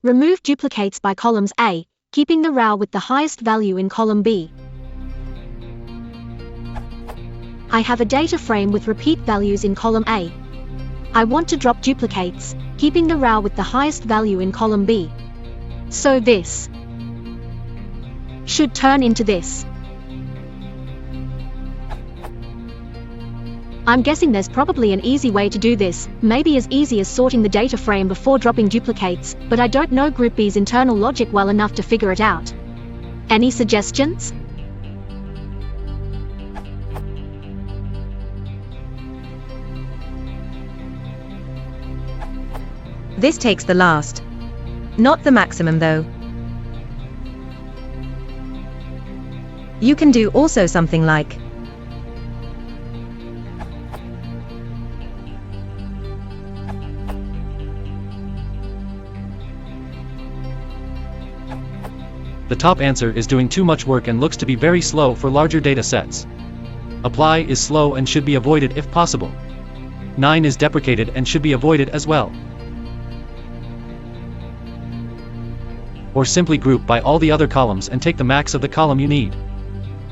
Remove duplicates by columns A, keeping the row with the highest value in column B. I have a data frame with repeat values in column A. I want to drop duplicates, keeping the row with the highest value in column B. So this should turn into this. I'm guessing there's probably an easy way to do this, maybe as easy as sorting the data frame before dropping duplicates, but I don't know Group B's internal logic well enough to figure it out. Any suggestions? This takes the last. Not the maximum though. You can do also something like The top answer is doing too much work and looks to be very slow for larger data sets. Apply is slow and should be avoided if possible. 9 is deprecated and should be avoided as well. Or simply group by all the other columns and take the max of the column you need.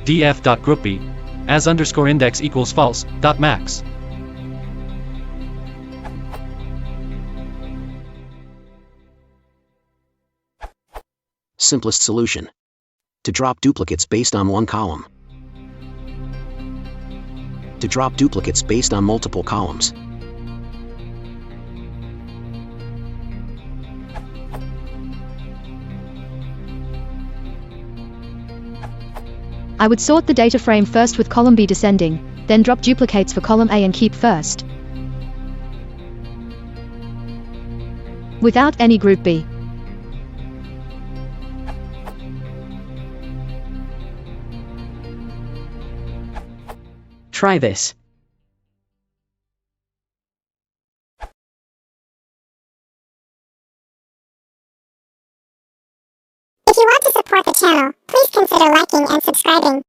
df.groupb as underscore index equals false, max. Simplest solution. To drop duplicates based on one column. To drop duplicates based on multiple columns. I would sort the data frame first with column B descending, then drop duplicates for column A and keep first. Without any group B. Try this. If you want to support the channel, please consider liking and subscribing.